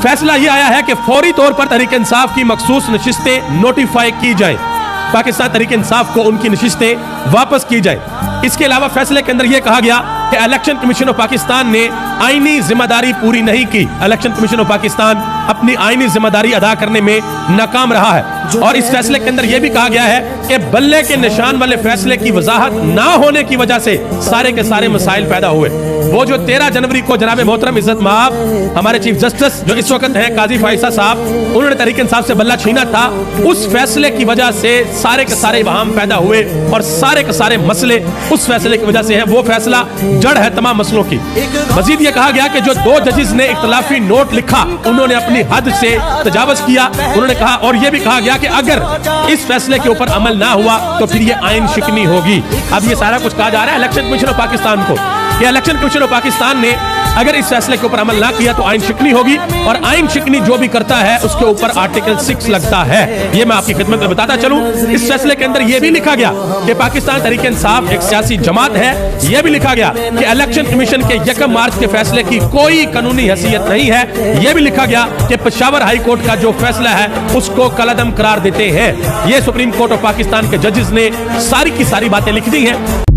फैसला ये आया है कि फौरी तौर पर तहरीक इंसाफ की मखसूस नशिस्तें नोटिफाई की जाएं, पाकिस्तान तहरीक इंसाफ को उनकी नशिस्तें वापस की जाएं। इसके अलावा फैसले के अंदर यह कहा गया कि इलेक्शन कमीशन ऑफ पाकिस्तान ने आईनी जिम्मेदारी पूरी नहीं की। इलेक्शन कमीशन ऑफ पाकिस्तान अपनी आईनी जिम्मेदारी अदा करने में नाकाम रहा है। और इस फैसले के अंदर यह भी कहा गया है कि बल्ले के निशान वाले फैसले की वजाहत ना होने की वजह से सारे के सारे मसाइल पैदा हुए। वो जो 13 जनवरी को जनाब मोहतरम इज्जत माब हमारे चीफ जस्टिस जो इस वक्त हैं काजी फाइसा साहब, उन्होंने तहरीक इंसाफ से बल्ला छीना था, उस फैसले की वजह से सारे के सारे वहाम पैदा हुए और सारे के सारे मसले उस फैसले की वजह से है। वो फैसला जड़ है तमाम मसलों की। मजीद ये कहा गया कि जो 2 जजेस ने इख्तलाफी नोट लिखा उन्होंने अपनी हद से तजावज किया। उन्होंने कहा और यह भी कहा गया कि अगर इस फैसले के ऊपर अमल ना हुआ तो फिर ये आइन शिकनी होगी। अब ये सारा कुछ कहा जा रहा है इलेक्शन कमीशन ऑफ पाकिस्तान को कि इलेक्शन कमीशन ऑफ पाकिस्तान ने अगर इस फैसले के ऊपर अमल ना किया तो आइन शिकनी होगी, और आइन शिकनी जो भी करता है उसके ऊपर आर्टिकल 6 लगता है। ये मैं आपकी खिदमत में बताता चलूं। इस फैसले के अंदर यह भी लिखा गया कि पाकिस्तान तहरीक इंसाफ एक सियासी जमात है। यह भी लिखा गया कि इलेक्शन कमीशन के 1 मार्च के फैसले की कोई कानूनी हैसियत नहीं है। यह भी लिखा गया कि पेशावर हाई कोर्ट का जो फैसला है उसको कलअदम करार देते हैं। ये सुप्रीम कोर्ट ऑफ पाकिस्तान के जजेस ने सारी की सारी बातें लिख दी हैं।